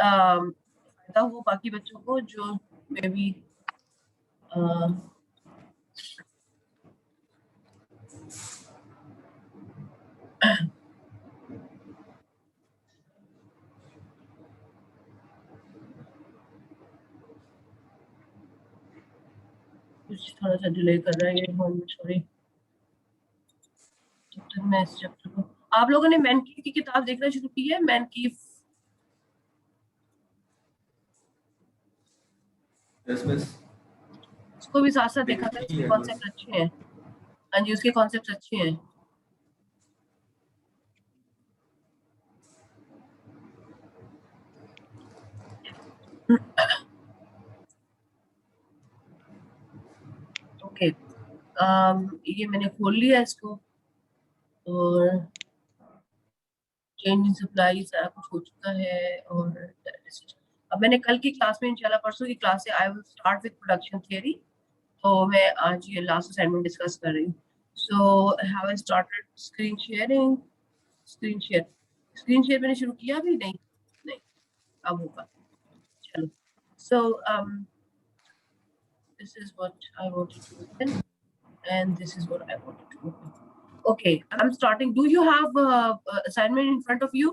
फायदा हो बाकी बच्चों को जो मे बी कुछ थोड़ा सा डिले कर रहा है ये सॉरी। जब तक मैं इस चैप्टर को, आप लोगों ने मैनकीफ की किताब देखना शुरू की है? मैनकीफ उसको भी साथ साथ देखा था, उसके कॉन्सेप्ट अच्छे हैं। हाँ जी, उसके कॉन्सेप्ट अच्छे हैं। ओके ये मैंने खोल लिया इसको और चेंज इन सप्लाई सारा कुछ हो चुका है। और अब मैंने कल की क्लास में, इंशाल्लाह परसों की क्लास से, I will start with production theory. तो मैं आज ये लास्ट असाइनमेंट डिस्कस कर रही हूँ। So have I started screen sharing? Screen share मैंने शुरू किया अभी? नहीं अब होगा। चलो, सो this is what I wanted to open and this is what I wanted to open. Okay, I'm starting. Do you have assignment in front of you?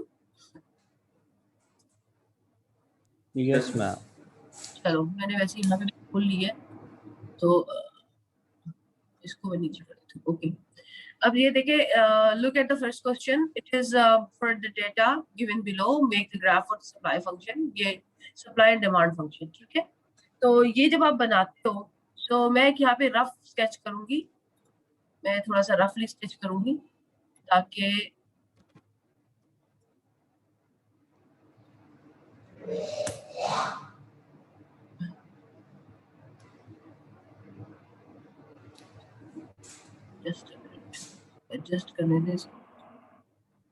Yes ma'am. चलो, मैंने वैसे यहाँ पे खोल ली है तो इसको मैं नीचे कर देती हूँ। ओके, अब ये देखिए, look at the first question. It is for the data given below, make the graph for the supply function. ये supply and demand function, ठीक है? तो ये जब आप बनाते हो तो मैं यहाँ पे रफ स्केच करूंगी, मैं थोड़ा सा रफली स्केच करूंगी ताकि जस्ट एडजस्ट करने दें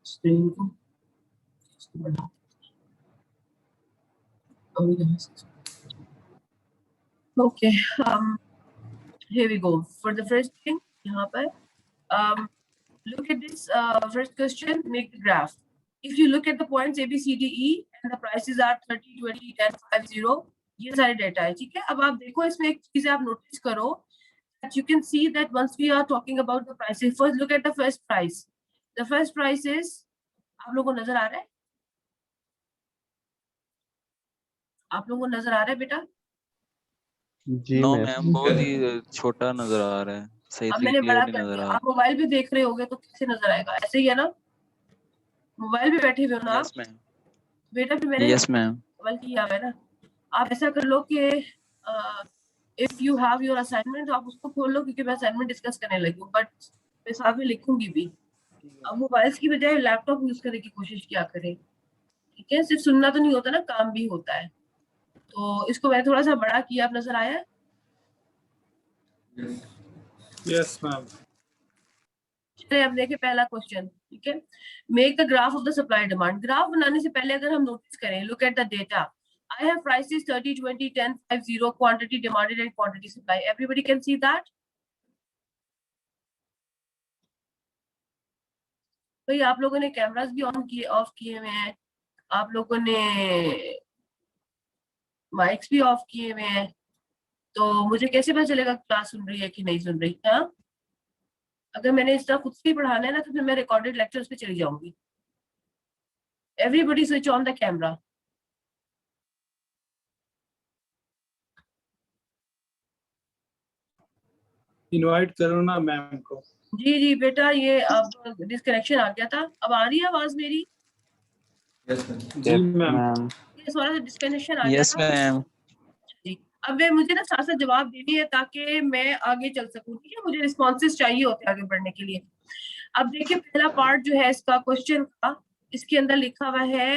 स्क्रीन को, इसको बढ़ा और यहाँ से। Okay, here we go. For the first thing, यहाँ पर look at this first question. Make the graph. If you look at the points A, B, C, D, E, and the prices are 30, 20, 10, 5, 0. ये सारे data है, ठीक है? अब आप देखो, इसमें एक चीज आप नोटिस करो that you can see that once we are talking about the prices, first look at the first price. The first price is, आप लोगों को नजर आ रहा है? आप लोगों को नजर आ रहा है बेटा? जी मैम, बहुत ही छोटा नजर आ रहा है, सही अब से मैंने बड़ा क्लियर नहीं कर नजर दिया। आ आप मोबाइल भी देख रहे होगे तो कैसे नजर आएगा? ऐसे ही है ना? मोबाइल भी बैठे हुए हो ना रहा। आप? Yes ma'am. बेटा भी मैंने यस मैम। मोबाइल किया हुआ है ना? आप ऐसा कर लो कि if you have your assignment आप उसको खोल लो, क्योंकि मैं असाइनमेंट डिस्कस करने लगी हूँ, बट मैं साथ में लिखूंगी भी। अब मोबाइल्स की बजाय लैपटॉप यूज करने की कोशिश क्या करें, ठीक है? सिर्फ सुनना तो नहीं होता ना, काम भी होता है। तो इसको मैंने थोड़ा सा बड़ा किया, आप नजर आया? Yes ma'am. चलिए अब देखिए पहला क्वेश्चन, ठीक है? Make the graph of the supply demand. Graph बनाने से पहले अगर हम नोटिस करें, look at the data. I have prices 30, 20, 10, 5, 0, quantity demanded and quantity supply. Everybody can see that? भाई आप लोगों ने कैमरास भी ऑन किए, ऑफ किए हुए हैं, आप लोगों ने माइक्स भी ऑफ किए हुए हैं, तो मुझे कैसे पता चलेगा क्लास सुन रही है कि नहीं सुन रही? हाँ, अगर मैंने इस तरह खुद से ही पढ़ाना है ना तो फिर मैं रिकॉर्डेड लेक्चर्स पे चली जाऊंगी। Everybody switch on the camera. Invite करो ना मैम को। जी जी बेटा, ये अब डिस्कनेक्शन आ गया था। अब आ रही है आवाज मेरी? जी मैम। ये थोड़ा सा डिस्कनेक्शन आ गया यस था मैम। जी। अब वे मुझे ना साथ साथ जवाब देनी है ताकि मैं आगे चल सकूं, ठीक है? मुझे रिस्पॉन्सेस चाहिए होते हैं आगे बढ़ने के लिए। अब देखिए पहला पार्ट जो है इसका क्वेश्चन का, इसके अंदर लिखा हुआ है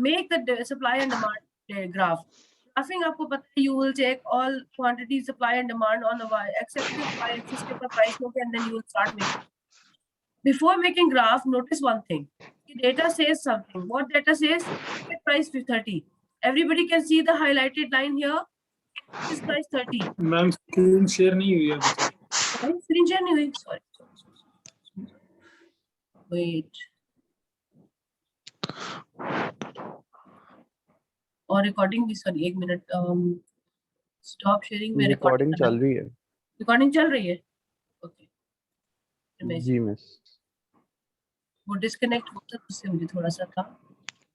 make the supply and demand graph. Graphing आपको पता है, you will take all quantity supply and demand on the Y axes Y axis के ऊपर प्राइस लोगे and then you will start making. Before making graph, notice one thing. Data says something. What data says? Price 30. Everybody can see the highlighted line here. This price 30. Ma'am screen share नहीं हुई अभी तक। Sorry, screen share नहीं हुई. Sorry. Wait. और recording भी, sorry एक minute, stop sharing में रिकॉर्डिंग चल रही है। रिकॉर्डिंग चल रही है, ओके। जी मिस। वो डिस्कनेक्ट होता तो उससे मुझे थोड़ा सा था।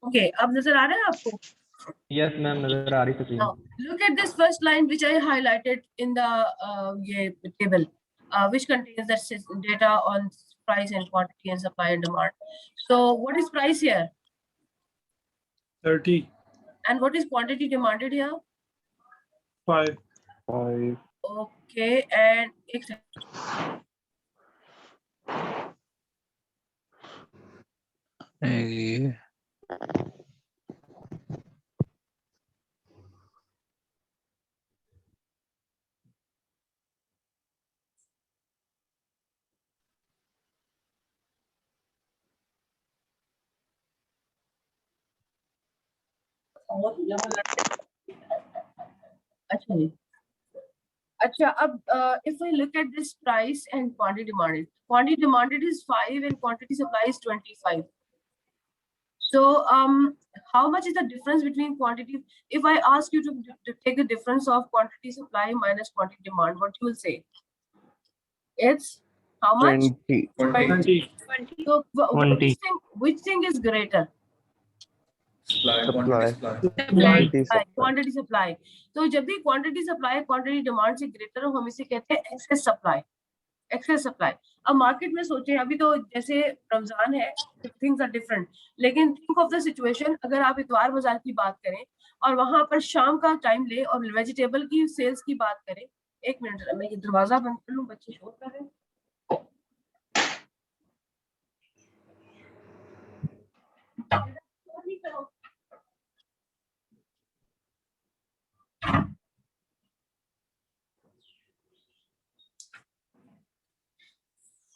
ओके, अब नजर आ रहा है आपको? यस मैम, नजर आ रही थी। Now, look at this first line which I highlighted in the table, which contains the data on price and quantity and supply and demand. So, what is price here? 30. And what is quantity demanded here? 5. Okay, and ये अच्छा जी, अच्छा अब if we look at this price and quantity demanded is 5 and quantity supply is 25. So how much is the difference between quantity? If I ask you to take the difference of quantity supply minus quantity demand, what you will say? It's how much? 20. 20. So which thing is greater? Supply. Quantity supply. तो जब भी quantity supply quantity demand से greater हो, हम इसे कहते हैं excess supply. Excess supply. अब मार्केट में सोचें, अभी तो जैसे रमजान है, थिंग्स आर डिफरेंट, लेकिन थिंक ऑफ द सिचुएशन, अगर आप इतवार बाजार की बात करें और वहां पर शाम का टाइम ले और वेजिटेबल की सेल्स की बात करें। एक मिनट, मैं ये दरवाजा बंद कर लूं, बच्चे शोर कर रहे हैं।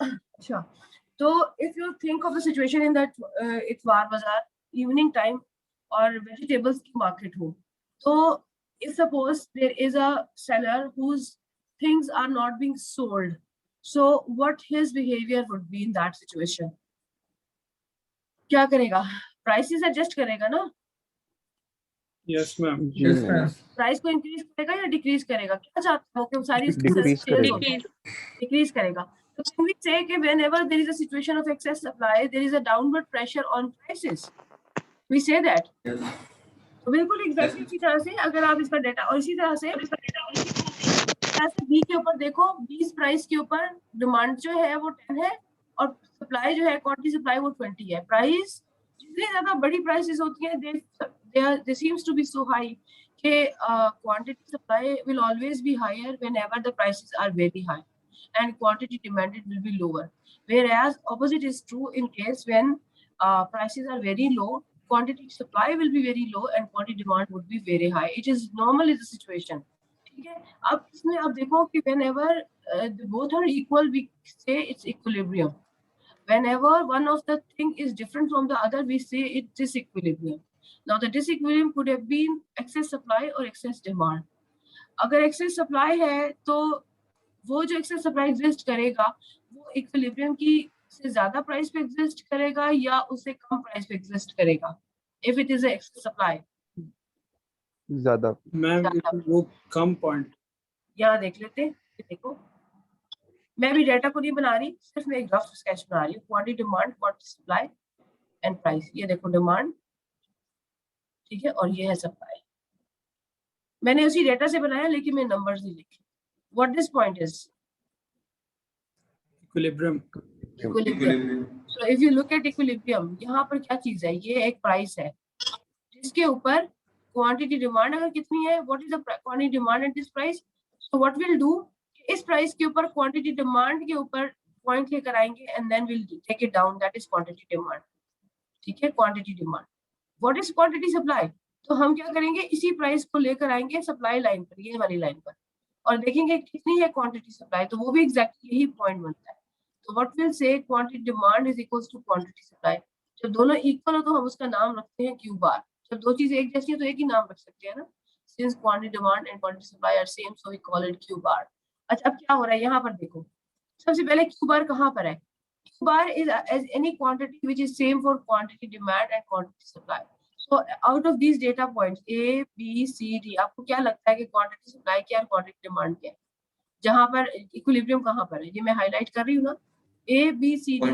अच्छा, तो if you think of the situation in that इतवार बाजार इवनिंग टाइम और वेजिटेबल्स की मार्केट हो, तो if suppose there is a seller whose things are not being sold, so what his behavior would be in that situation? क्या करेगा? Prices adjust करेगा ना? Yes ma'am. Yes ma'am. Price को increase करेगा या डिक्रीज करेगा? क्या चाहते हो कि सारी Decrease करेगा। डिक्रीज करेगा। So can we say कि whenever there is a situation of excess supply, there is a downward pressure on prices? We say that? तो बिल्कुल एग्जैक्टली इसी तरह से अगर आप इसका डेटा, और इसी तरह से बी के ऊपर देखो, 20 प्राइस के ऊपर डिमांड जो है वो 10 है और सप्लाई जो है क्वांटिटी सप्लाई वो 20 है। प्राइस जितनी ज्यादा बड़ी प्राइसेस होती हैं, they seem to B so high कि quantity supply will always be higher whenever the prices are very high and quantity demanded will be lower, whereas opposite is true in case when prices are very low, quantity supply will be very low and quantity demand would be very high. It is normally the situation. ठीक है, अब इसमें आप देखो कि whenever both are equal, we say it's equilibrium. Whenever one of the thing is different from the other, we say it's disequilibrium. Now the disequilibrium could have been excess supply or excess demand. अगर excess supply है तो वो जो excess supply exist करेगा वो equilibrium की से ज्यादा प्राइस पे exist करेगा या उससे कम प्राइस पे exist करेगा? If it is a excess supply, ज्यादा। मैम वो कम पॉइंट। यहाँ देख लेते हैं, देखो मैं भी डाटा को नहीं बना रही, सिर्फ मैं एक रफ स्केच बना रही हूँ। Quantity demand, quantity supply and price. ये देखो डिमांड, ठीक है, और ये है सप्लाई। मैंने उसी डेटा से बनाया लेकिन मैं नंबर्स नहीं लिखे। What this point is? Equilibrium. So if you look at equilibrium, यहाँ पर क्या चीज है? ये एक प्राइस है जिसके ऊपर क्वांटिटी डिमांड अगर कितनी है, what is the quantity demand at this price? So what will do, इस प्राइस के ऊपर क्वांटिटी डिमांड के ऊपर पॉइंट लेकर आएंगे and then will take it down, that is quantity demand. ठीक है, quantity demand. What is quantity supply? तो हम क्या करेंगे, इसी प्राइस को लेकर आएंगे सप्लाई लाइन पर, ये वाली लाइन पर, और देखेंगे कितनी है क्वांटिटी सप्लाई, तो वो भी एग्जैक्टली यही पॉइंट बनता है। तो what will say quantity demand is equals to quantity supply. जब दोनों इक्वल हो तो हम उसका नाम रखते हैं क्यू बार। जब दो चीजें एक जैसी है तो एक ही नाम रख सकते हैं ना, since quantity demand and quantity supply are same so we call it Q bar. अच्छा, अब क्या हो रहा है यहाँ पर देखो, सबसे पहले क्यू बार कहाँ पर है? Q bar is as any quantity which is same for quantity demand and quantity supply. So out of these data points A, B, C, D, आपको क्या लगता है कि क्वांटिटी सप्लाई क्या है, क्वांटिटी डिमांड क्या है, जहां पर इक्विलिब्रियम कहां पर है, ये मैं हाईलाइट कर रही हूँ ना, A, B, C, D.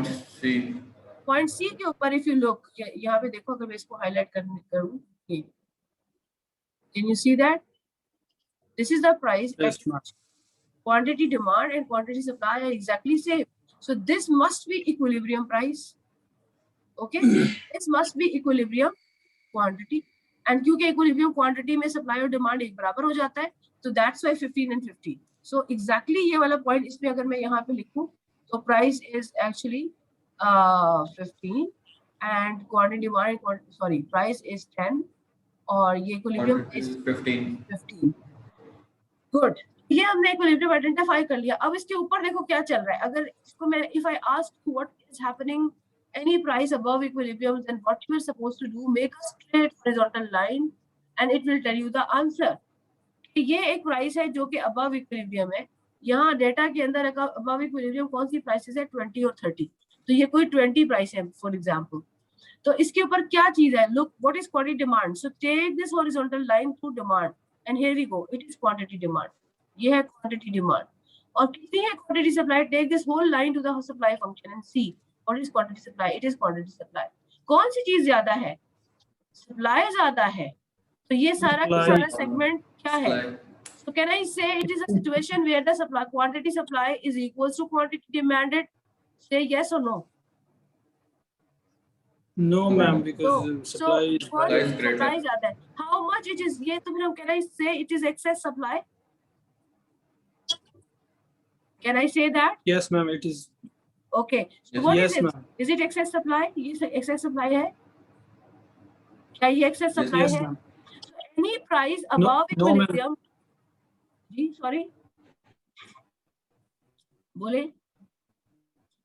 Point C के ऊपर इफ यू लुक, यहाँ पे देखो, अगर मैं इसको हाईलाइट करूँ, can you see that this is the price Yes, ma'am. quantity demand and quantity supply are exactly same, so this must be equilibrium price. Okay, this must be equilibrium quantity, and क्योंकि equilibrium quantity में supply और demand एक बराबर हो जाता है, so that's why 15 and 15. So exactly ये वाला point इसमें अगर मैं यहाँ पे लिखूं, तो price is actually 15 and quantity demand, sorry, price is 10 और ये equilibrium is 15. Good. ये हमने इक्विलिब्रियम आइडेंटिफाई कर लिया. अब इसके ऊपर देखो क्या चल रहा है. अगर इसको मैं, if I ask what is happening, any price above equilibrium, then what you are supposed to do, make a straight horizontal line and it will tell you the answer. ये एक प्राइस है जो कि above equilibrium है. यहाँ data के अंदर above equilibrium कौन सी प्राइसेस है, 20 और 30. तो ये कोई 20 प्राइस है फॉर एग्जाम्पल. तो इसके ऊपर क्या चीज है, look what is quantity demand. So take this horizontal line through demand and here we go, it is quantity demand. ये है क्वांटिटी डिमांड. और कितनी है quantity supply, take this whole line to the supply function and see what is quantity supply. It is quantity supply. कौन सी चीज ज्यादा है, सप्लाई ज्यादा है. तो ये सारा का सारा सेगमेंट क्या है. So can I say it is a situation where the supply quantity supply is equals to quantity demanded? Say yes or no. No, ma'am, because supply is greater. Supply ज्यादा है. How much it is? ये तो can I say it is excess supply? Can I say that? Yes, ma'am, it is. Okay. So what Yes, is it? ma'am. Is it excess supply? ये excess supply है? क्या ये excess supply Yes, है? ma'am. So any price No, above no, ma'am. equilibrium. जी, sorry. बोले.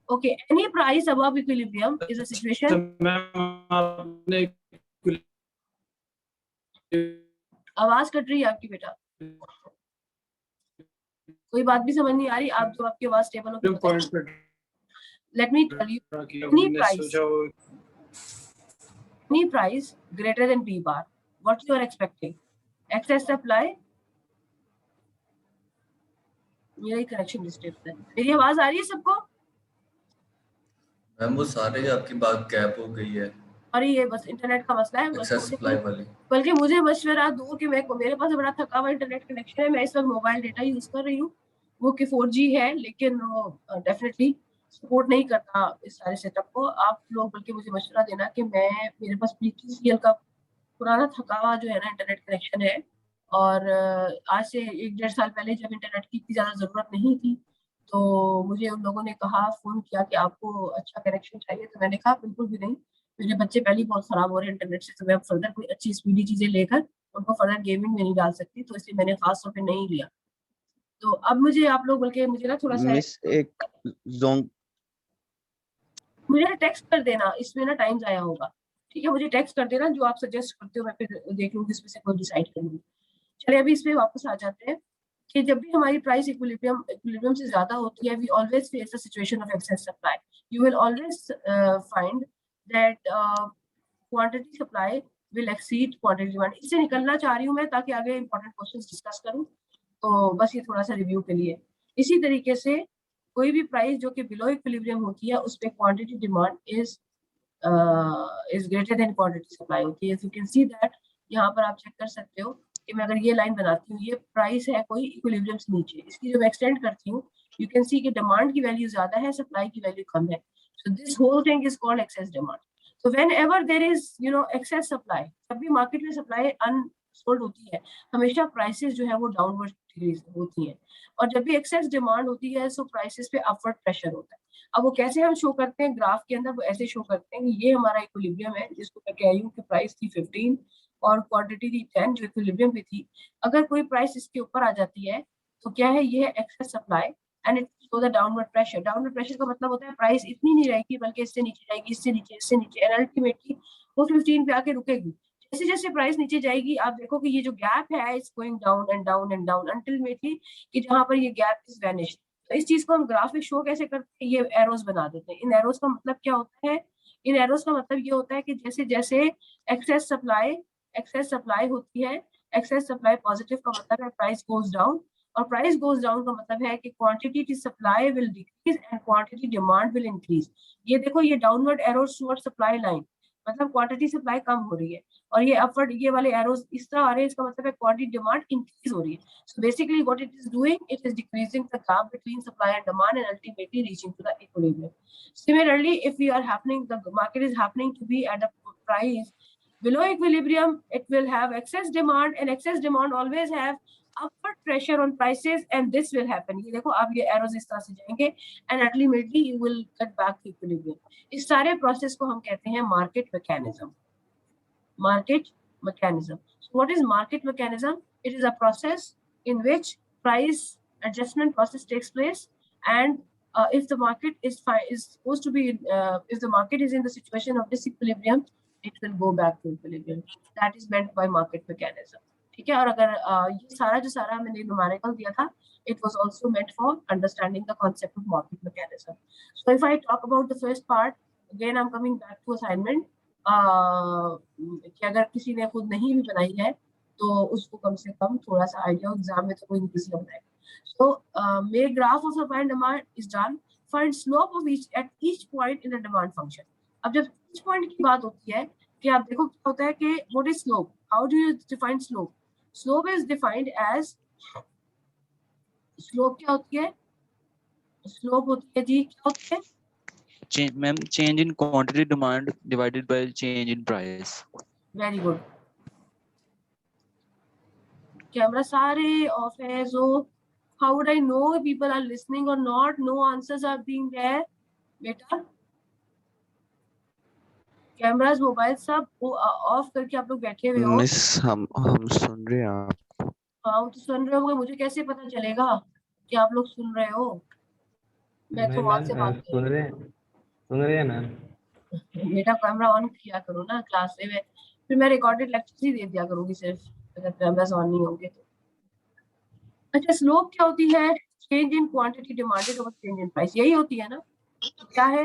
Okay. Any price above equilibrium is a situation. Ma'am, आपने आवाज cut रही है आपकी बेटा. कोई बात भी समझ नहीं आ रही. आप जो आपकी आवाज स्टेबल हो. पॉइंट पे Let me tell you. Any price greater than P bar. What you are expecting? Excess supply. मेरा कनेक्शन डिस्टर्ब है. मेरी आवाज आ रही है सबको? मैम वो सारे आपकी बात गैप हो गई है. अरे ये बस इंटरनेट का मसला है. एक्सेस सप्लाई वाली. बल्कि मुझे मशवरा दो कि मेरे पास बड़ा थका हुआ इंटरनेट कनेक्शन है. मैं इस वक्त मोबाइल डेटा यूज कर रही हूँ, वो कि 4G है, लेकिन वो डेफिनेटली सपोर्ट नहीं करता इस सारे सेटअप को. आप लोग बल्कि मुझे मशवरा देना कि मेरे पास PTCL का पुराना थका हुआ जो है ना इंटरनेट कनेक्शन है, और आज से 1-1.5 साल पहले जब इंटरनेट की इतनी ज्यादा जरूरत नहीं थी, तो मुझे उन लोगों ने कहा, फोन किया कि आपको अच्छा कनेक्शन चाहिए. तो मैंने कहा बिल्कुल भी नहीं, मेरे बच्चे पहले ही बहुत खराब हो रहे हैं इंटरनेट से, तो मैं फर्दर कोई अच्छी स्पीडी चीजें लेकर उनको फर्दर गेमिंग में नहीं डाल सकती. तो इसलिए मैंने खास तौर पे नहीं लिया. तो अब मुझे आप लोग बल्कि मुझे ना थोड़ा सा मिस एक जोन मुझे टेक्स्ट कर देना, इसमें ना टाइम जाया होगा. ठीक है, मुझे टेक्स्ट कर देना जो आप सजेस्ट करते हो, मैं फिर देख लूंगी इसमें से कोई डिसाइड कर लूंगी. चलिए अभी इस पे वापस आ जाते हैं कि जब भी हमारी प्राइस इक्विलिब्रियम से ज्यादा होती है, we always face the situation of excess supply. You will always find that quantity supply will exceed quantity demand. इससे निकलना चाह रही हूँ मैं ताकि आगे इंपॉर्टेंट क्वेश्चंस डिस्कस करूँ. तो बस ये थोड़ा सा रिव्यू के लिए. इसी तरीके से कोई भी प्राइस जो कि बिलो इक्विलिब्रियम होती है, उस पे quantity demand is greater than quantity supply होती है. You can see that. यहाँ पर आप चेक कर सकते हो कि मैं अगर ये लाइन बनाती हूँ, ये प्राइस है कोई इक्विलिब्रियम से नीचे, इसकी जब एक्सटेंड करती हूँ, यू कैन सी कि डिमांड की वैल्यू ज्यादा है, सप्लाई की वैल्यू कम है. So this whole thing is called excess demand. So whenever there is excess supply, जब भी मार्केट में सप्लाई अनसोल्ड होती है, हमेशा प्राइसेस जो है वो डाउनवर्ड डिक्रीज होती हैं. और जब भी एक्सेस डिमांड होती है, सो प्राइसेस पे अपवर्ड प्रेशर होता है. अब वो कैसे हम शो करते हैं ग्राफ के अंदर, वो ऐसे शो करते हैं कि ये हमारा इक्विलिब्रियम है, जिसको मैं कह रही हूँ कि प्राइस थी 15 और क्वांटिटी थी 10, जो इक्विलिब्रियम पे थी. अगर कोई प्राइस इसके ऊपर आ जाती है तो क्या है, ये है excess supply and it show the downward pressure. Downward pressure का मतलब होता है प्राइस इतनी नहीं रहेगी, बल्कि इससे नीचे जाएगी, इससे नीचे एंड अल्टीमेटली वो 15 पे आके रुकेगी. जैसे जैसे प्राइस नीचे जाएगी, आप देखो कि ये जो गैप है it's going down and down and down ultimately कि जहां पर ये गैप इज वैनिश्ड. तो इस चीज को हम ग्राफ में शो कैसे करते हैं, ये एरोज बना देते हैं. इन एरोज का मतलब क्या होता है इन एरोस का मतलब ये होता है कि जैसे जैसे एक्सेस सप्लाई होती है, एक्सेस सप्लाई पॉजिटिव का मतलब है प्राइस गोज डाउन, और प्राइस गोज डाउन का मतलब है कि quantity to supply will decrease and quantity demand will increase. ये देखो ये downward arrows toward supply line, मतलब क्वांटिटी सप्लाई कम हो रही है, और ये अपवर्ड ये वाले एरोस इस तरह आ रहे हैं, इसका मतलब है क्वांटिटी डिमांड इंक्रीज हो रही है। So basically what it is doing, it is decreasing the gap between supply and demand and ultimately reaching to the equilibrium. Similarly, if we are happening, the market is happening to be at a price below equilibrium, it will have excess demand, and excess demand always have upward pressure on prices, and this will happen. ये देखो अब ये arrows इस तरह से जाएंगे and ultimately you will get back to equilibrium. इस सारे process को हम कहते हैं market mechanism. Market mechanism. So what is market mechanism? It is a process in which price adjustment process takes place, and if the market is supposed to be if the market is in the situation of disequilibrium, it will go back to equilibrium. That is meant by market mechanism. ठीक है, और अगर ये सारा जो सारा मैंने numerical दिया था, it was also meant for understanding the concept of market mechanism. So if I talk about the first part, again I'm coming back to assignment. कि अगर किसी ने खुद नहीं भी बनाई है तो उसको कम से कम थोड़ा सा आइडिया एग्जाम में तो कोई नहीं किसी का बनाएगा. So make graph of supply and demand is done. Find slope of each at each point in the demand function. अब जब each point की बात होती है कि आप देखो क्या होता है कि what is slope? How do you define slope? Slope is defined as slope क्या होती है? Slope होती है जी क्या होती है? Ma'am, change in quantity demand divided by change in price. Very good. Camera सारे off है, so how would I know if people are listening or not? No answers are being there. बेटा cameras mobile सब of करके आप लोग बैठे हुए हो. मिस हम सुन रहे हैं आप. हाँ तो सुन रहे होंगे, मुझे कैसे पता चलेगा कि आप लोग सुन रहे हो? मैं तो वहां से बात सुन रहे हैं मैम. बेटा कैमरा ऑन किया करो ना क्लास में, फिर मैं रिकॉर्डेड लेक्चर ही दे दिया करूंगी सिर्फ अगर कैमरास ऑन नहीं होंगे तो. अच्छा स्लोप क्या होती है? Change in quantity demanded over change in price, यही होती है ना. क्या है?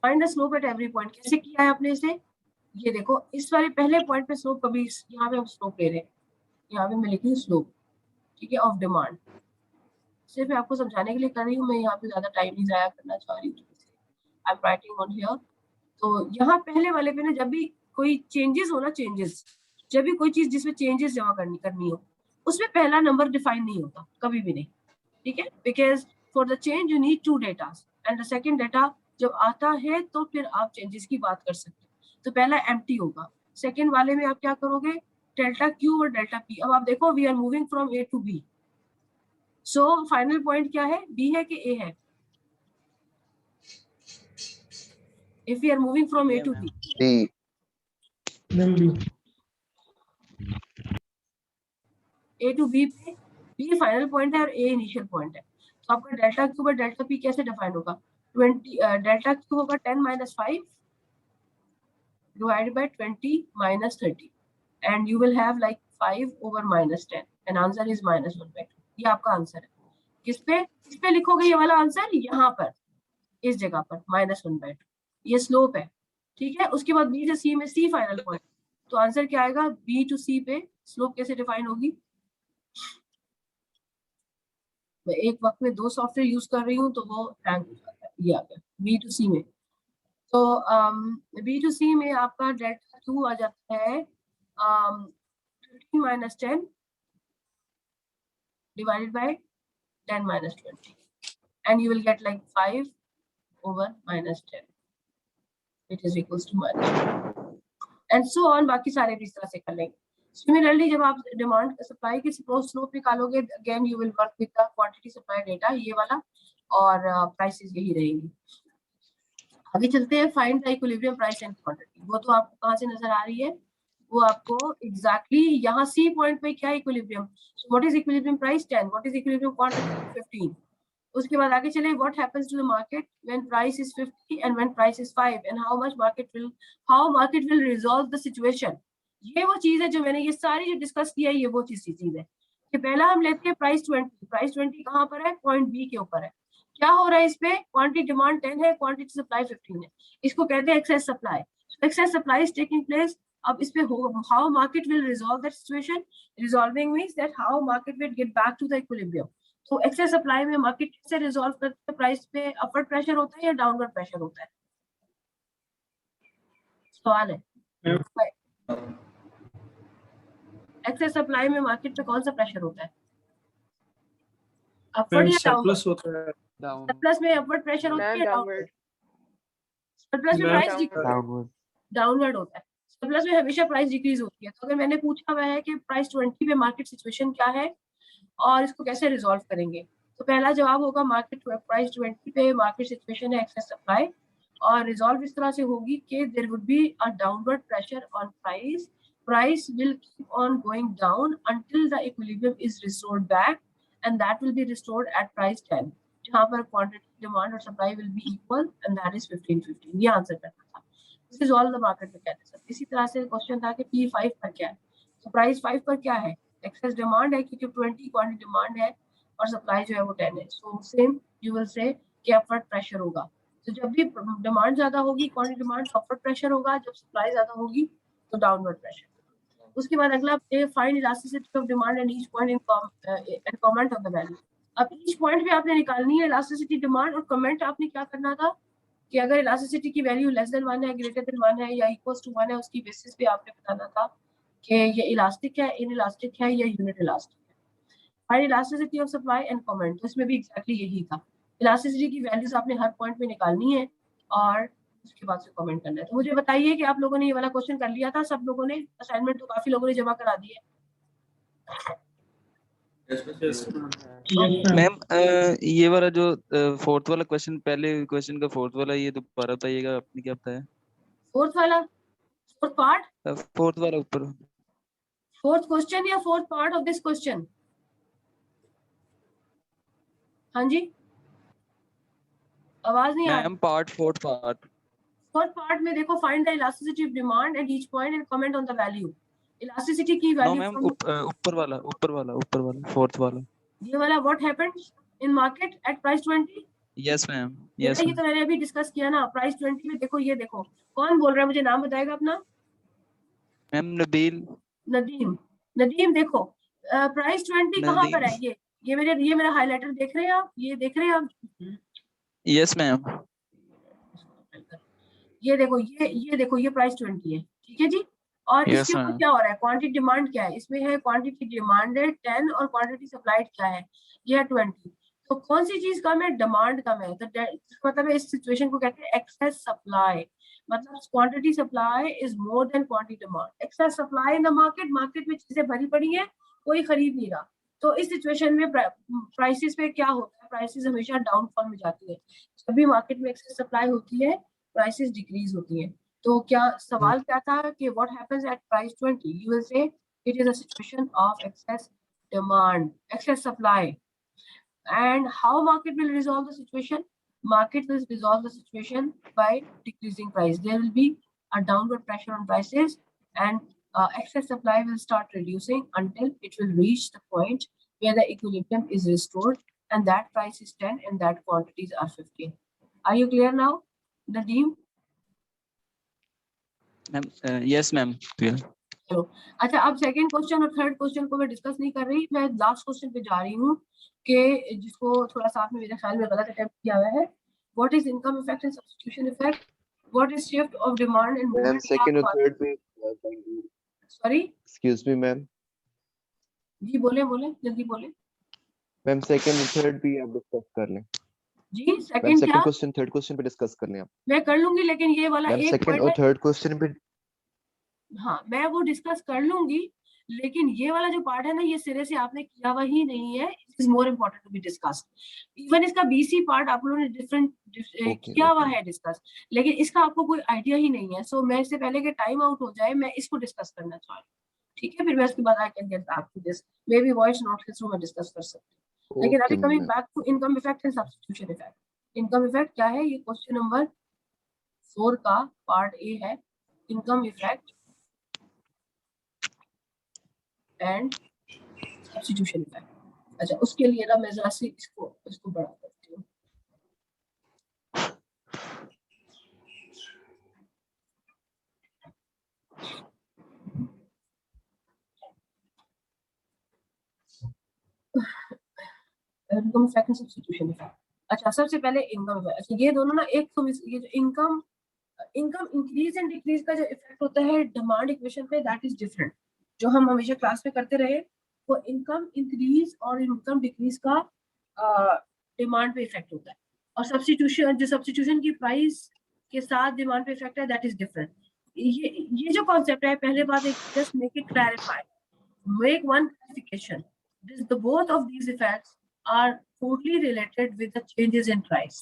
Find the slope at every point. कैसे किया है आपने इसे? ये देखो इस वाले पहले पॉइंट पे स्लोप, कभी यहाँ पे हम स्लोप ले रहे हैं, यहाँ पे मैं लिखी हूँ स्लोप, ठीक है, ऑफ डिमांड. सिर्फ मैं आपको समझाने के लिए कर रही हूँ, मैं यहाँ पे ज्यादा टाइम नहीं जाया करना चाह रही हूँ. I am writing on here. तो यहाँ पहले वाले पे ना जब भी कोई चेंजेस हो ना, चेंजेस जब भी कोई चीज जिसमें चेंजेस जमा करनी हो, उसमें पहला नंबर डिफाइन नहीं होता कभी भी नहीं, ठीक है. Because for the change you need 2 data and the second data जब आता है तो फिर आप चेंजेस की बात कर सकते हो. तो पहला एम्प्टी होगा, सेकंड वाले में आप क्या करोगे? डेल्टा क्यू और डेल्टा पी. अब आप देखो we are moving from A to B, so final point क्या है? बी है कि ए है? If we are moving from A to B, A to B पे बी फाइनल पॉइंट है और ए इनिशियल पॉइंट है. तो आपका डेल्टा क्यू और डेल्टा पी कैसे डिफाइन होगा? 20 डेल्टा क्यू होगा 10 - 5 divided by 20 - 30 and you will have like 5 over -10 and answer is -1/2. ये आपका आंसर है. किस पे लिखोगे ये वाला आंसर? यहाँ पर इस जगह पर -1/2. ये स्लोप है, ठीक है. उसके बाद बी से सी में सी फाइनल पॉइंट, तो आंसर क्या आएगा? बी टू सी पे स्लोप कैसे डिफाइन होगी? मैं एक वक्त में 2 सॉफ्टवेयर यूज कर रही हूँ तो वो हैंग हो जाता है. ये आ गया बी टू सी में. तो बी टू सी में आपका डेल्टा क्यू आ जाता है 15 - 10 divided by 10 - 20 and you will get like 5 over -10. It is equals to -1 and so on. बाकी सारे भी इस तरह से कर लेंगे. Similarly जब आप डिमांड सप्लाई की स्लोप निकालोगे, again you will work with the quantity supply data, ये वाला, और प्राइसेस यही रहेंगी. आगे चलते हैं. Find the equilibrium price and quantity. वो तो आपको कहाँ से नजर आ रही है? वो आपको एग्जैक्टली यहाँ सी पॉइंट पे क्या है equilibrium. What is equilibrium price? 10. What is equilibrium quantity? 15. उसके बाद आगे चले. What happens to the market when price is 50 and when price is 5 and how market will resolve the situation. ये वो चीज है जो मैंने ये सारी जो डिस्कस किया है, ये वो चीज है कि पहला हम लेते हैं प्राइस 20. प्राइस 20 कहाँ पर है? पॉइंट बी के ऊपर है. क्या हो रहा है इसमें, क्वांटिटी डिमांड 10 है, क्वांटिटी सप्लाई 15 है, इसको कहते हैं excess supply. Excess supply is taking place. अब इस पे how market will resolve that situation, resolving means that how market will get back to the equilibrium. तो एक्सेस सप्लाई में मार्केट कैसे रिजॉल्व करते हैं, प्राइस पे अपवर्ड प्रेशर होता है या डाउनवर्ड प्रेशर होता है, सवाल है। एक्सेस सप्लाई में मार्केट पे कौन सा प्रेशर होता है, अपवर्ड या डाउनवर्ड? सरप्लस होता है। सरप्लस में अपवर्ड प्रेशर होता है या डाउनवर्ड? सरप्लस में प्राइस डाउनवर्ड। डाउनवर्ड होता है। सरप्लस में हमेशा प्राइस डिक्रीज होती है। तो अगर मैंने पूछा हुआ है कि प्राइस 20 पे मार्केट सिचुएशन क्या है और इसको कैसे रिजॉल्व करेंगे, तो पहला जवाब होगा मार्केट प्राइस 20 पे मार्केट सिचुएशन है एक्सेस सप्लाई, और रिजॉल्व इस तरह से होगी कि there would be a downward pressure on price, price will keep on going down until the equilibrium is restored back, and that will be restored at price 10, जहां पर quantity demand और supply will be equal, and that is 15-15। ये answer करना था। This is all the market mechanism. इसी तरह से question था कि P5 पर क्या है, तो प्राइस 5 पर क्या है, एक्सेस डिमांड है क्योंकि 20 क्वांटिटी डिमांड है और सप्लाई जो है वो 10 है। So same you will say कि अपवर्ड प्रेशर होगा। तो जब भी डिमांड ज्यादा होगी क्वांटिटी डिमांड, अपवर्ड प्रेशर होगा, जब सप्लाई ज्यादा होगी तो डाउनवर्ड प्रेशर। उसके बाद अगला find elasticity of demand and each point in comment on the value. अब ईच पॉइंट पे आपने निकालनी है इलास्टिसिटी डिमांड, और कमेंट आपने क्या करना था कि अगर इलास्टिसिटी की वैल्यू लेस देन 1 है, ग्रेटर देन 1 है या इक्वल टू 1 है, उसकी बेसिस पे आपने बताना था कि ये इलास्टिक है, इनइलास्टिक है या यूनिट इलास्टिक है। Find elasticity of supply and comment, तो इसमें भी एग्जैक्टली यही था। इलास्टिसिटी की वैल्यूज आपने हर पॉइंट पे निकालनी है और उसके बाद से कमेंट करना है। तो मुझे बताइए कि आप लोगों ने ये वाला क्वेश्चन कर लिया था, सब लोगों ने असाइनमेंट तो काफी लोगों ने जमा करा दी है। Yes, ma'am. मैम ये वाला जो फोर्थ वाला क्वेश्चन, पहले क्वेश्चन का फोर्थ वाला, ये दोबारा बताइएगा, आपने क्या बताया? फोर्थ वाला, फोर्थ पार्ट, फोर्थ वाला ऊपर। फोर्थ क्वेश्चन या fourth part of this question? हाँ जी, आवाज नहीं आ रही। Ma'am part, fourth part. Fourth part में देखो, find the elasticity of demand at each point and comment on the value. Elasticity की नो वैल्यू मैम, फ्रॉम ऊपर वाला, ऊपर वाला, ऊपर वाला, फोर्थ वाला। ये वाला, what happened in market at price 20। Yes ma'am, ये यस तो मैम। मैंने अभी डिस्कस किया ना, प्राइस 20 में देखो, ये देखो कौन बोल रहा है, मुझे नाम बताएगा अपना। मैम नबील। नदीम। नदीम देखो, प्राइस 20 कहाँ पर है, नदीम। ये मेरा हाइलाइटर देख रहे हैं आप, ये देख रहे हैं आप, यस मैम। ये देखो, ये देखो, ये प्राइस 20 है, ठीक है जी। और यस इसके ऊपर मैम। क्या हो रहा है, क्वांटिटी डिमांड क्या है, इसमें है क्वांटिटी डिमांड है 10 और क्वांटिटी सप्लाइड क्या है, ये है 20। तो कौन सी चीज कम है, डिमांड कम है, तो मतलब इस सिचुएशन को कहते हैं एक्सेस सप्लाई। मतलब quantity supply is more than quantity demand, excess supply in the market, market में चीजें भरी पड़ी है, कोई खरीद नहीं रहा। तो इस सिचुएशन में प्राइसेस पे क्या होता है, प्राइसेस हमेशा डाउनफॉल में जाती है। जब भी मार्केट में एक्सेस सप्लाई होती है प्राइसेस डिक्रीज होती हैं। तो क्या सवाल क्या था कि what happens at price 20, you will say it is a situation of excess demand, excess supply. And how market will resolve the situation? Market will resolve the situation by decreasing price. There will be a downward pressure on prices, and excess supply will start reducing until it will reach the point where the equilibrium is restored, and that price is 10 and that quantities are 15. Are you clear now, Nadeem? Ma'am yes ma'am, clear. चलो, अच्छा, अब second question और third question को मैं discuss नहीं कर रही, मैं लास्ट क्वेश्चन पे जा रही हूँ कि जिसको थोड़ा सा आपने मेरे ख्याल में गलत अटेम्प्ट किया हुआ है। What is income effect and substitution effect, what is shift of demand and ma'am movement. Second और थर्ड पे सॉरी, एक्सक्यूज मी मैम। जी बोले बोले, जल्दी बोले मैम सेकंड और थर्ड भी आप डिस्कस कर लें। जी। मैम सेकंड क्या, सेकंड क्वेश्चन थर्ड क्वेश्चन पे डिस्कस कर लें आप। मैं कर लूंगी, लेकिन ये वाला मैम एक सेकंड पॉइंट और है, थर्ड क्वेश्चन पे हाँ मैं वो डिस्कस कर लूंगी, लेकिन ये वाला जो पार्ट है ना, ये सिरे से आपने किया हुआ ही नहीं है। It is more important to be discussed. Even इसका बीसी पार्ट आप लोगों ने डिफरेंट किया हुआ है डिस्कस, लेकिन इसका आपको कोई आइडिया ही नहीं है। सो मैं इससे पहले कि टाइम आउट हो जाए, मैं इसको डिस्कस करना चाह रही हूँ, ठीक है। फिर मैं उसके बाद I can get back to this, maybe voice note के थ्रू मैं डिस्कस कर सकती हूँ। लेकिन अभी coming back to income effect and substitution effect. Income effect क्या है, ये क्वेश्चन नंबर 4 का पार्ट ए है, income effect and substitution effect. अच्छा, उसके लिए ना मैं जरा सी इसको बड़ा करती हूँ। Income effect and substitution effect. अच्छा, सबसे पहले इनकम इफेक्ट। अच्छा, ये दोनों ना एक तो ये जो इनकम इंक्रीज एंड डिक्रीज का जो इफेक्ट होता है डिमांड इक्वेशन पे, दैट इज डिफरेंट। जो हम हमेशा क्लास में करते रहे, वो इनकम इंक्रीज और इनकम डिक्रीज का डिमांड पे इफेक्ट होता है। और सब्स्टिट्यूशन, जो सब्स्टिट्यूशन की प्राइस के साथ डिमांड पे इफेक्ट है, दैट इज डिफरेंट। ये जो कॉन्सेप्ट है, पहले बात एक just make it clarify, make one clarification. Both of these effects are totally related with the changes in price.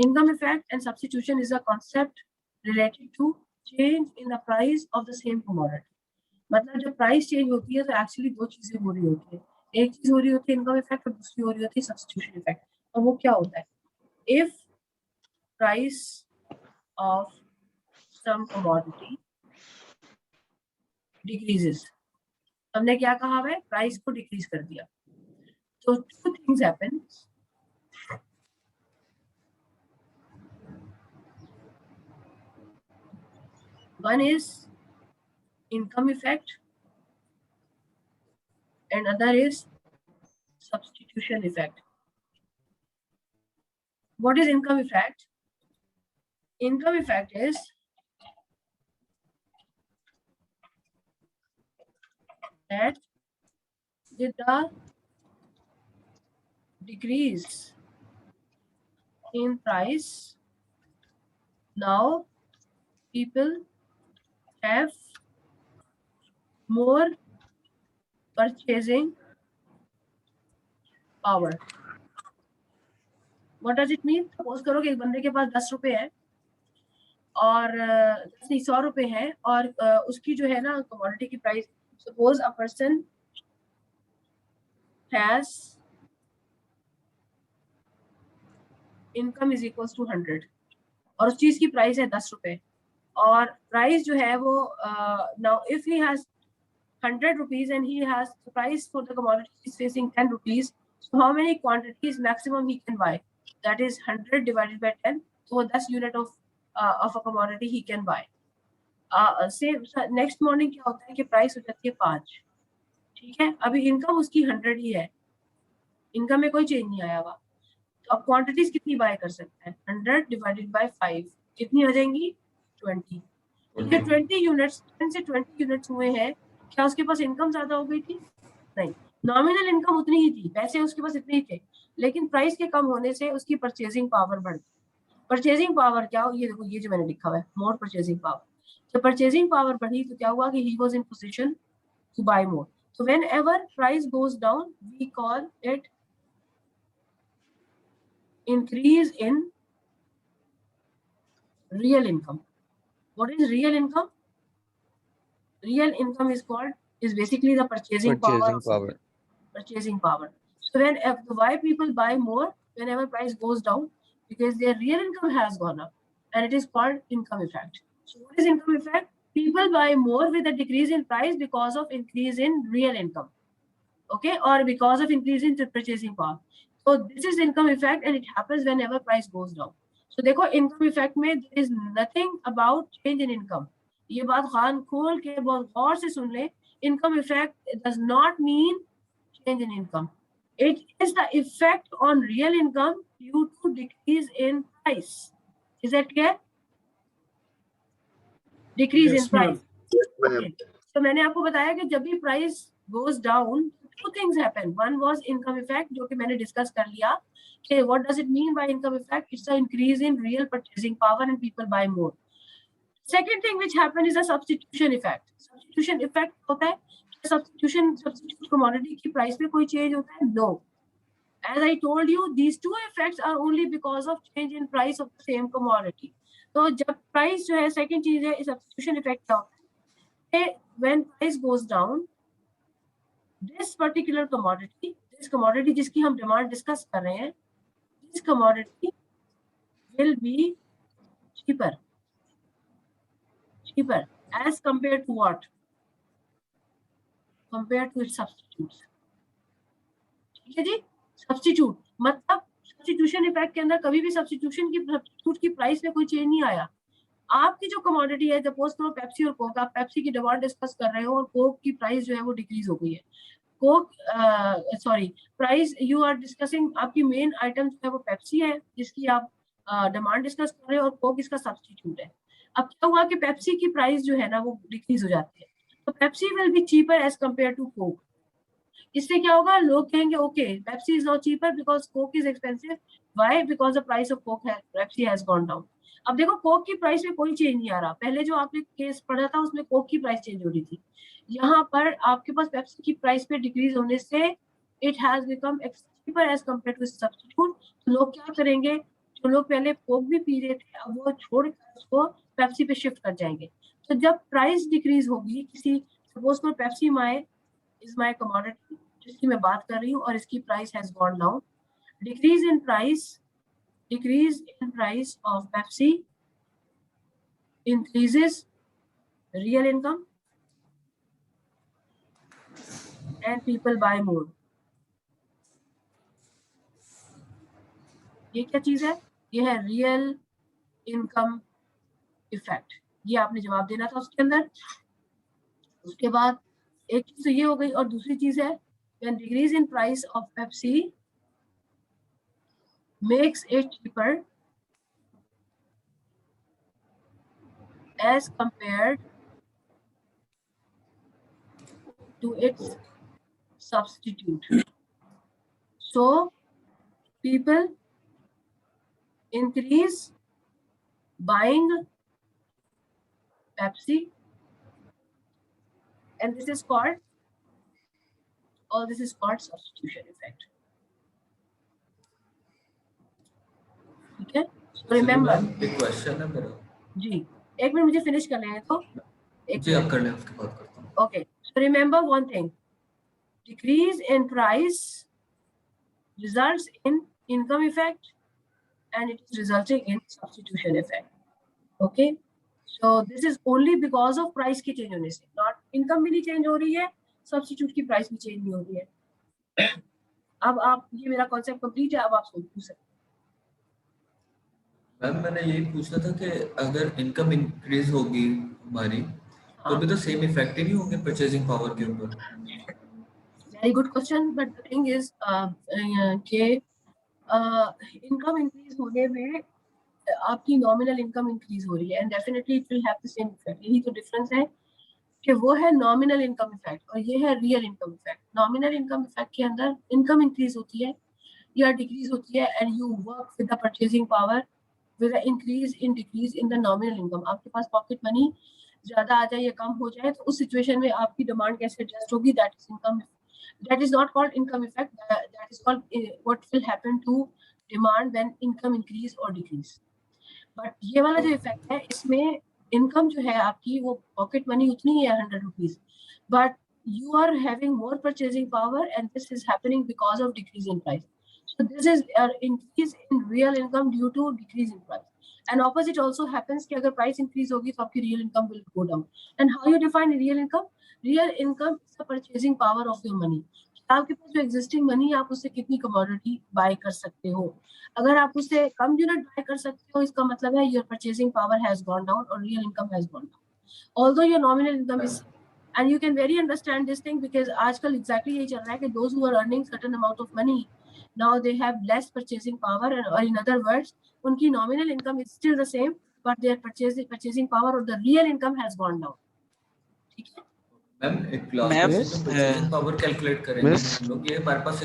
Income effect and substitution is a concept related to change in the price of the same commodity. मतलब जब price change होती है तो actually दो चीजें हो रही होती है, एक चीज हो रही होती है इनकम इफेक्ट और दूसरी हो रही होती है सब्स्टिट्यूशन इफेक्ट। और वो क्या होता है? If price of some commodity decreases, हमने क्या कहा है? प्राइस को डिक्रीज कर दिया। तो two things happen. One is income effect and other is substitution effect. What is income effect? Income effect is that with the decrease in price, now people have more purchasing power. What does it mean? Suppose करो कि एक बंदे के पास 10 रुपए है और 100 रुपए है और उसकी जो है ना कमोडिटी की price, suppose a person has income is equals to 100 और उस चीज की प्राइस है 10 रुपए, और प्राइस जो है वो now if he has 100 rupees and he has the price for the commodity is facing 10 rupees, so how many quantities maximum he can buy? That is 100 divided by 10, so 10 unit of a commodity he can buy. Say next morning क्या होता है कि price हो जाती है 5, ठीक है? अभी इनकम उसकी 100 ही है, इनकम में कोई चेंज नहीं आया हुआ। तो अब क्वांटिटीज कितनी बाय कर सकते हैं? 100 डिवाइडेड बाय 5 कितनी हो जाएंगी? 20। ये 20 यूनिट्स, 10 से 20 यूनिट्स हुए हैं, क्या उसके पास इनकम ज्यादा हो गई थी? नहीं, नॉमिनल इनकम उतनी ही थी, पैसे उसके पास इतने ही थे, लेकिन प्राइस के कम होने से उसकी परचेजिंग पावर बढ़ गई। परचेजिंग पावर क्या हो? ये देखो, ये जो मैंने लिखा हुआ है, मोर परचेजिंग पावर। जब परचेजिंग पावर बढ़ी तो क्या हुआ कि he was in position to buy more. So whenever price goes down, we call it increase in real income. What is real income? Real income is basically the purchasing power. Purchasing power. So why people buy more whenever price goes down? Because their real income has gone up, and it is called income effect. So what is income effect? People buy more with a decrease in price because of increase in real income, okay, or because of increase in purchasing power. So this is income effect, and it happens whenever price goes down. So देखो, income effect में there is nothing about change in income. ये बात खान खोल के बहुत गौर से सुन ले। Income effect does not mean change in income. It is the effect on real income due to decrease in price. Is that clear? Decrease in price. Okay. So मैंने आपको बताया कि जब भी price goes down, two things happen. One was income effect, जो कि मैंने discuss कर लिया कि what does it mean by income effect? It's an increase in real purchasing power and people buy more. Second thing which happen is a substitution effect. Substitution effect होता है, substitute commodity की price में कोई change होता है? No. As I told you, these two effects are only because of change in price of the same commodity. तो जब price जो है, second चीज है, substitution effect क्या होता है? When price goes down, this particular commodity, this commodity जिसकी हम demand discuss कर रहे हैं, this commodity will be cheaper as compared to what? Compared to its substitutes. ठीक है जी? Substitute मतलब substitution effect के अंदर कभी भी substitute की price में कोई change नहीं आया। आपकी जो commodity है, suppose करो पेप्सी और कोक, आप पेप्सी की डिमांड डिस्कस कर रहे हो और कोक की प्राइस जो है वो डिक्रीज हो गई है, Coke sorry price you are discussing, आपकी मेन आइटम जो है वो पेप्सी है जिसकी आप डिमांड डिस्कस कर रहे हो और कोक इसका सब्स्टिट्यूट है। अब क्या हुआ कि पेप्सी की प्राइस जो है ना वो डिक्रीज हो जाती है, तो Pepsi will be cheaper as compare to Coke. इससे क्या होगा, लोग कहेंगे okay Pepsi is not cheaper because Coke is expensive, why because the price of Coke Pepsi has gone down. अब देखो कोक की प्राइस में कोई चेंज नहीं आ रहा, पहले जो आपने केस पढ़ा था उसमें कोक की प्राइस चेंज हो रही थी, यहाँ पर आपके पास पेप्सी की प्राइस पे डिक्रीज होने से it has become cheaper as compare to substitute. तो लोग क्या करेंगे, जो लोग पहले कोक भी पी रहे थे अब वो छोड़कर उसको पेप्सी पे शिफ्ट कर जाएंगे। तो जब प्राइस डिक्रीज होगी किसी, suppose for Pepsi my is my commodity जिसकी मैं बात कर रही हूँ और इसकी price has gone down, decrease in price of Pepsi increases real income and people buy more। ये क्या चीज है, ये है रियल इनकम इफेक्ट, ये आपने जवाब देना था उसके अंदर। उसके बाद एक चीज तो ये हो गई और दूसरी चीज है when decrease in price of Pepsi makes it cheaper as compared to its substitute. So people increase buying Pepsi, and this is called substitution effect. ठीक है, रिमेम्बर एक क्वेश्चन है मेरा जी, एक मिनट मुझे फिनिश कर लेने तो जी, आप कर लें उसके बाद करता हूँ। Okay, so remember one thing, decrease in price results in income effect and it is resulting in substitution effect. Okay, so this is only because of price की change होने से, not income भी नहीं change हो रही है, substitute की price भी change नहीं हो रही है। अब आप, ये मेरा concept complete है, अब आप पूछ सकते हैं। मैम मैंने यही पूछना था कि अगर इनकम इंक्रीज होगी हमारी तो भी तो सेम इफेक्ट ही नहीं होंगे परचेजिंग पावर के ऊपर। Very good question, but the thing is कि इनकम इंक्रीज होने में आपकी नॉमिनल इनकम इंक्रीज हो रही है and definitely it will have the same effect. यही तो डिफरेंस है कि वो है नॉमिनल इनकम इफेक्ट और ये है real income effect. Nominal income effect के अंदर इनकम इंक्रीज होती है या डिक्रीज होती है and you work with the purchasing power with the increase in decrease in the nominal income. आपके पास पॉकेट मनी ज्यादा आ जाए या कम हो जाए तो उस सिचुएशन में आपकी डिमांड कैसे एडजस्ट होगी, that is income. That is not called income effect. That is called what will happen to demand when income increase or decrease. But ये वाला जो इफेक्ट है इसमें इनकम जो है आपकी वो पॉकेट मनी उतनी ही है 100 rupees, but you are having more purchasing power and this is happening because of decrease in price. So this is increase in real income due to decrease in price. And opposite also happens कि अगर price increase होगी तो आपकी real income will go down. And how you define real income? Real income is the purchasing power of your money. आपके पास जो existing money है आप उससे कितनी commodity buy कर सकते हो। अगर आप उससे कम यूनिट buy कर सकते हो इसका मतलब है your purchasing power has gone down or real income has gone down. Although your nominal income is, and you can very understand this thing because आजकल exactly यही चल रहा है कि those who are earning certain amount of money now they have less purchasing power, or in other words उनकी nominal income is still the same but their purchasing power or the real income has gone down। ठीक है ma'am एक class में purchasing power calculate करेंगे हम लोग, ये हमारे पास